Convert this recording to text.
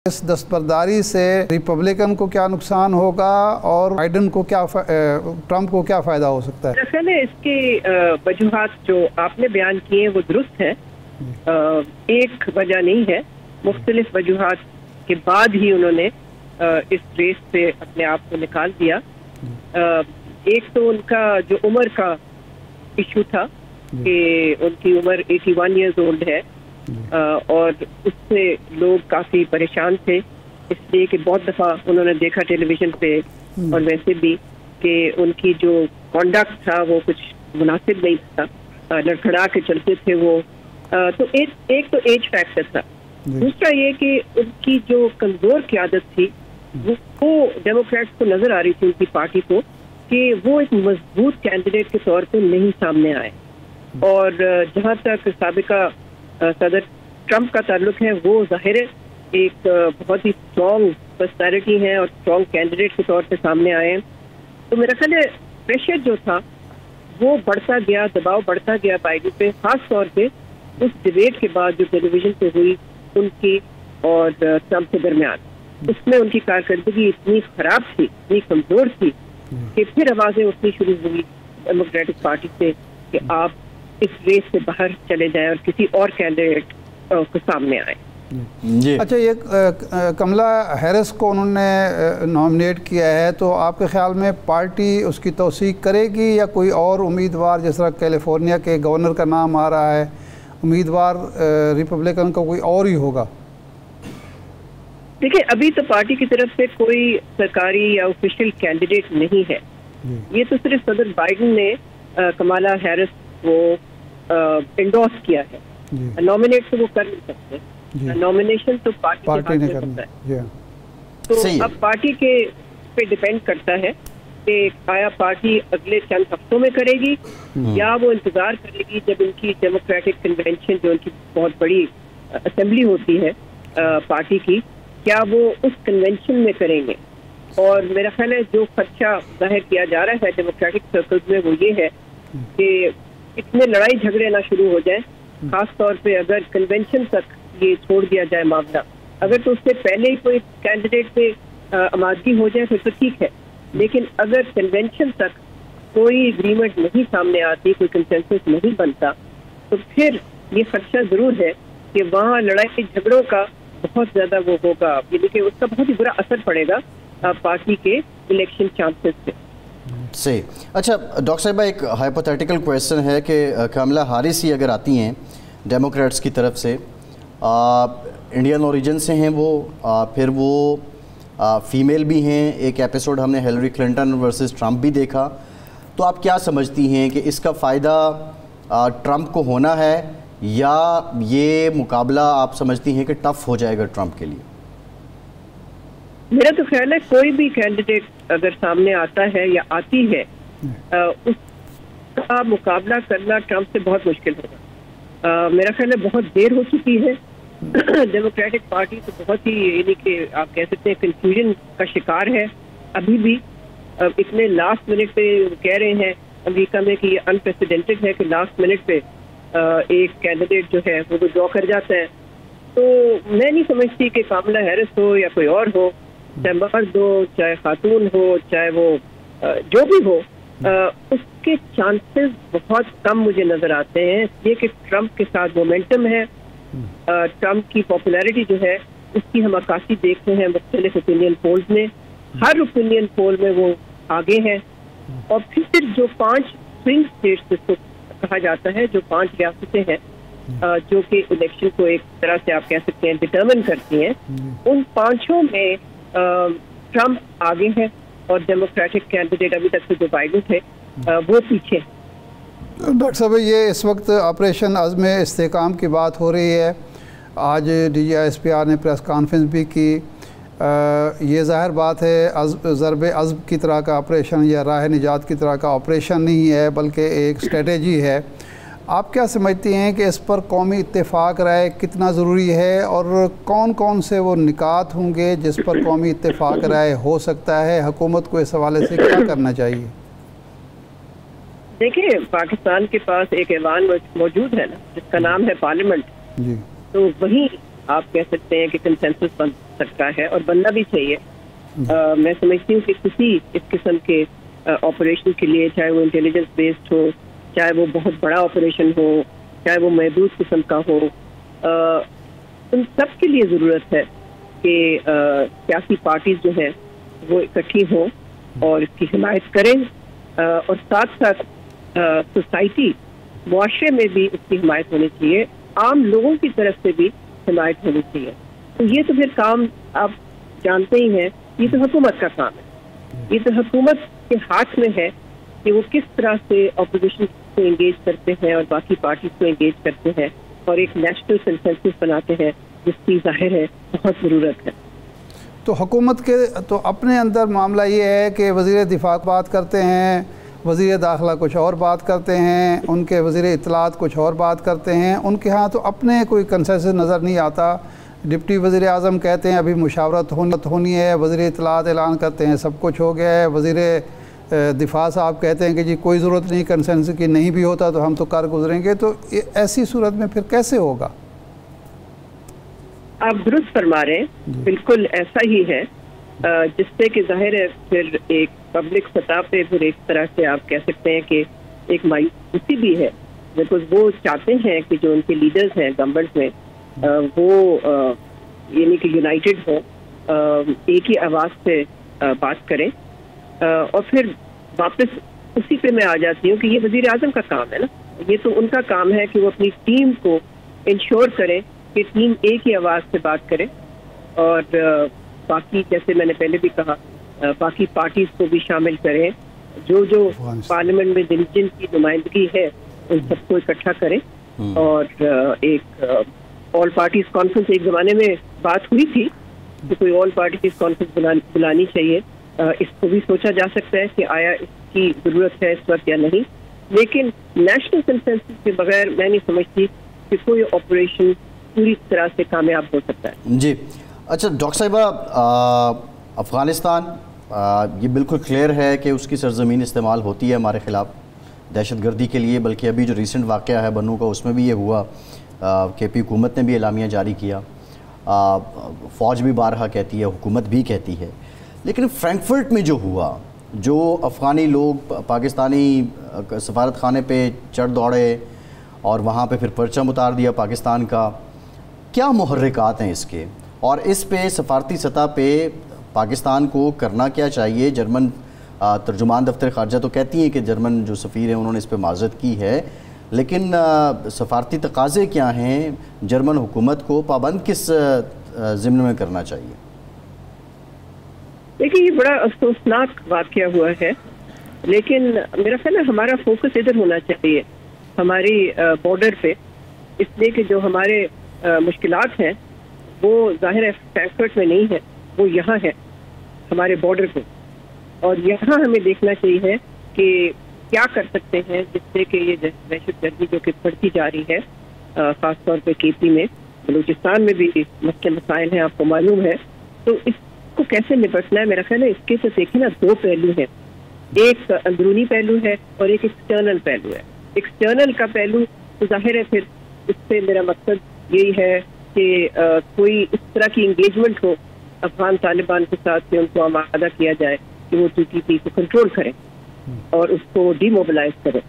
इस दस्तबरदारी से रिपब्लिकन को क्या नुकसान होगा और बाइडन को क्या ट्रंप को क्या फ़ायदा हो सकता है? दरअसल इसके वजूहात जो आपने बयान किए वो दुरुस्त है। एक वजह नहीं है, मुख्तलिफ वजूहात के बाद ही उन्होंने इस रेस से अपने आप को निकाल दिया। एक तो उनका जो उम्र का इशू था कि उनकी उम्र 81 ईयर्स ओल्ड है और उससे लोग काफ़ी परेशान थे, इसलिए कि बहुत दफ़ा उन्होंने देखा टेलीविज़न पे और वैसे भी कि उनकी जो कॉन्डक्ट था वो कुछ मुनासिब नहीं था, लड़खड़ा के चलते थे वो। तो एक तो एज फैक्टर था। दूसरा ये कि उनकी जो कमज़ोर क़यादत थी वो डेमोक्रेट्स को नज़र आ रही थी, उनकी पार्टी को, कि वो एक मजबूत कैंडिडेट के तौर पे नहीं सामने आए। और जहाँ तक साबिका सदर ट्रंप का ताल्लुक है, वो ज़ाहिर है एक बहुत ही स्ट्रॉन्ग पर्सनैलिटी है और स्ट्रॉन्ग कैंडिडेट के तौर पे सामने आए हैं। तो मेरा ख्याल है प्रेशर जो था वो बढ़ता गया, दबाव बढ़ता गया बाइडेन पे, खास तौर पे उस डिबेट के बाद जो टेलीविजन पे हुई उनकी और ट्रंप के दरमियान। उसमें उनकी कारकर्दगी इतनी खराब थी, इतनी कमजोर थी कि फिर आवाज़ें उठनी शुरू हुई डेमोक्रेटिक पार्टी से कि आप इस रेस से बाहर चले जाएं और किसी और कैंडिडेट को सामने आए। अच्छा, ये कमला हैरिस को उन्होंने नॉमिनेट किया है, तो आपके ख्याल में पार्टी उसकी तौसीक करेगी या कोई और उम्मीदवार, जिस तरह कैलिफोर्निया के गवर्नर का नाम आ रहा है, उम्मीदवार रिपब्लिकन का कोई और ही होगा? देखिए, अभी तो पार्टी की तरफ से कोई सरकारी या ऑफिशियल कैंडिडेट नहीं है। ये तो सिर्फ सदर बाइडेन ने कमला हैरिस को इंडोर्स किया है, नॉमिनेट तो वो कर नहीं सकते, नॉमिनेशन तो पार्टी ने करना है। तो अब पार्टी के पे डिपेंड करता है कि आया पार्टी अगले चंद हफ्तों में करेगी या वो इंतजार करेगी जब उनकी डेमोक्रेटिक कन्वेंशन, जो उनकी बहुत बड़ी असेंबली होती है पार्टी की, क्या वो उस कन्वेंशन में करेंगे। और मेरा ख्याल है जो खर्चा जाहिर किया जा रहा है डेमोक्रेटिक सर्कल्स में वो ये है कि इतने लड़ाई झगड़े ना शुरू हो जाए, खास तौर पे अगर कन्वेंशन तक ये छोड़ दिया जाए मामला। अगर तो उससे पहले ही कोई कैंडिडेट पे आमादगी हो जाए फिर तो ठीक है, लेकिन अगर कन्वेंशन तक कोई एग्रीमेंट नहीं सामने आती, कोई कंसेंसस नहीं बनता, तो फिर ये खर्चा जरूर है कि वहाँ लड़ाई झगड़ों का बहुत ज्यादा वो होगा, यानी कि उसका बहुत ही बुरा असर पड़ेगा पार्टी के इलेक्शन चांसेस पे। सही। अच्छा डॉक्टर साहिबा, एक हाइपोथेटिकल क्वेश्चन है कि कमला हैरिस ही अगर आती हैं डेमोक्रेट्स की तरफ से, इंडियन ओरिजिन से हैं वो, फिर वो फीमेल भी हैं, एक एपिसोड हमने हिलरी क्लिंटन वर्सेस ट्रंप भी देखा, तो आप क्या समझती हैं कि इसका फ़ायदा ट्रंप को होना है या ये मुकाबला आप समझती हैं कि टफ हो जाएगा ट्रंप के लिए? मेरा तो ख्याल है कोई भी कैंडिडेट अगर सामने आता है या आती है, उसका मुकाबला करना ट्रंप से बहुत मुश्किल होगा। मेरा ख्याल है बहुत देर हो चुकी है। डेमोक्रेटिक पार्टी तो बहुत ही, यानी कि आप कह सकते हैं, कंफ्यूजन का शिकार है अभी भी। इतने लास्ट मिनट पे कह रहे हैं अमेरिका में कि ये अनप्रेसिडेंटेड है कि लास्ट मिनट पे एक कैंडिडेट जो है वो ड्रॉ कर जाता है। तो मैं नहीं समझती कि कमला हैरिस हो या कोई और हो, चाहे मर्द हो चाहे खातून हो, चाहे वो जो भी हो, उसके चांसेस बहुत कम मुझे नजर आते हैं, इसलिए कि ट्रंप के साथ मोमेंटम है। ट्रंप की पॉपुलैरिटी जो है उसकी हम अक्कासी देखते हैं मुख्तलिफ ओपिनियन पोल्स में, हर ओपिनियन पोल में वो आगे है। और फिर जो 5 स्विंग स्टेट्स जिसको कहा जाता है, जो 5 रियासतें हैं जो कि इलेक्शन को एक तरह से आप कह सकते हैं डिटर्मिन करती हैं, उन 5 में ट्रंप आगे है और डेमोक्रेटिक कैंडिडेट अभी तक से जो बाइडेन थे वो पीछे। डॉक्टर साहब, ये इस वक्त ऑपरेशन अज़्म इस्तेहकाम की बात हो रही है। आज DGISPR ने प्रेस कॉन्फ्रेंस भी की। ये ज़ाहिर बात है ज़रब अज़्म की तरह का ऑपरेशन या राह निजात की तरह का ऑपरेशन नहीं है, बल्कि एक स्ट्रेटजी है। आप क्या समझती हैं कि इस पर कौमी इत्तेफाक राय कितना ज़रूरी है और कौन कौन से वो निकात होंगे जिस पर कौमी इत्तेफाक राय हो सकता है? हुकूमत को इस हवाले से क्या करना चाहिए? देखिए, पाकिस्तान के पास एक ऐवान मौजूद है ना, जिसका नाम है पार्लियामेंट। तो वही आप कह सकते हैं कि कंसेंसस सकता है और बनना भी चाहिए। मैं समझती हूँ कि किसी इस किस्म के ऑपरेशन के लिए, चाहे वो इंटेलिजेंस बेस्ड हो, चाहे वो बहुत बड़ा ऑपरेशन हो, चाहे वो महदूद किस्म का हो, उन सब के लिए ज़रूरत है कि सियासी पार्टीज जो हैं वो इकट्ठी हों और इसकी हिमायत करें, और साथ साथ सोसाइटी, मुआशरे में भी इसकी हिमायत होनी चाहिए, आम लोगों की तरफ से भी हिमायत होनी चाहिए। तो ये तो फिर काम आप जानते ही हैं, ये तो हुकूमत का काम है। ये तो हुकूमत के हाथ में है कि वो किस तरह से अपोजिशन को एंगेज करते हैं और बाकी पार्टीज को एंगेज करते हैं और एक नेशनल कंसेंसस बनाते हैं, जिसकी जाहिर है बहुत ज़रूरत है। तो हुकूमत के तो अपने अंदर मामला ये है कि वज़ीर दिफा बात करते हैं, वज़ीर दाखिला कुछ और बात करते हैं, उनके वज़ीर इत्तलात कुछ और बात करते हैं, उनके यहाँ तो अपने कोई कंसेंसस नज़र नहीं आता। डिप्टी वज़ीर आज़म कहते हैं अभी मुशावरत होनी है, वज़ीर इत्तलात ऐलान करते हैं सब कुछ हो गया है, वज़ीर दिफा साहब कहते हैं कि जी कोई ज़रूरत नहीं कंसेंसस की, नहीं भी होता तो हम तो कर गुजरेंगे। तो ऐसी सूरत में फिर कैसे होगा? आप दुरुस्त फरमा रहे हैं, बिल्कुल ऐसा ही है, जिससे कि जाहिर है फिर एक पब्लिक सतह पे फिर एक तरह से आप कह सकते हैं कि एक मायूसी भी है, बिकॉज वो चाहते हैं कि जो उनके लीडर्स हैं गवर्नमेंट में वो यानी कि यूनाइटेड हो, एक ही आवाज़ से बात करें। और फिर वापस उसी पे मैं आ जाती हूँ कि ये वज़ीर आज़म का काम है ना, ये तो उनका काम है कि वो अपनी टीम को इंश्योर करें कि टीम एक ही आवाज़ से बात करे, और बाकी जैसे मैंने पहले भी कहा बाकी पार्टीज को भी शामिल करें, जो पार्लियामेंट में जिनकी नुमाइंदगी है उन सबको इकट्ठा करें, और एक ऑल पार्टीज कॉन्फ्रेंस एक ज़माने में बात हुई थी कि कोई ऑल पार्टीज कॉन्फ्रेंस बुलानी चाहिए। इसको भी सोचा जा सकता है कि आया इसकी ज़रूरत है इस वक्त या नहीं, लेकिन नेशनल कंसेंसस के बगैर मैं नहीं समझती कि कोई ऑपरेशन पूरी तरह से कामयाब हो सकता है। जी अच्छा डॉक्टर साहिबा, अफ़गानिस्तान ये बिल्कुल क्लियर है कि उसकी सरजमीन इस्तेमाल होती है हमारे ख़िलाफ़ दहशतगर्दी के लिए, बल्कि अभी जो रिसेंट वाक़या है बनू का उसमें भी ये हुआ, KP हुकूमत ने भी एलामिया जारी किया, फ़ौज भी बारहा कहती है, हुकूमत भी कहती है। लेकिन फ्रैंकफर्ट में जो हुआ, जो अफ़गानी लोग पाकिस्तानी सफारत खाने पे चढ़ दौड़े और वहाँ पे फिर परचम उतार दिया पाकिस्तान का, क्या मुहर्रिकात हैं इसके, और इस पे सफारती सतह पे पाकिस्तान को करना क्या चाहिए? जर्मन तर्जुमान दफ्तर ख़ारजा तो कहती हैं कि जर्मन जो सफ़ीर हैं उन्होंने इस पे माज़रत की है, लेकिन सफारती तकाज़े क्या हैं? जर्मन हुकूमत को पाबंद किस ज़िम्न में करना चाहिए? देखिए ये बड़ा अफसोसनाक वाक़या हुआ है, लेकिन मेरा ख्याल है हमारा फोकस इधर होना चाहिए, हमारी बॉर्डर पे, इसलिए कि जो हमारे मुश्किलात हैं वो जाहिर है फ्रैंकफर्ट में नहीं है, वो यहाँ है हमारे बॉर्डर पे, और यहाँ हमें देखना चाहिए कि क्या कर सकते हैं जिससे कि ये दहशतगर्दी जो कि बढ़ती जा रही है, ख़ासतौर पे KP में, बलूचिस्तान में भी मसले मसाइल हैं, आपको मालूम है, तो इसको कैसे निपटना है? मेरा ख्याल है इसके तो देखिए ना दो पहलू हैं, एक अंदरूनी पहलू है और एक एक्सटर्नल पहलू है। एक्सटर्नल का पहलू तो जाहिर है फिर इससे मेरा मकसद यही है कि कोई इस तरह की इंगेजमेंट हो अफगान तालिबान के साथ, कि उनको आमादा किया जाए कि वो TTP को कंट्रोल करें और उसको डीमोबिलाइज करें।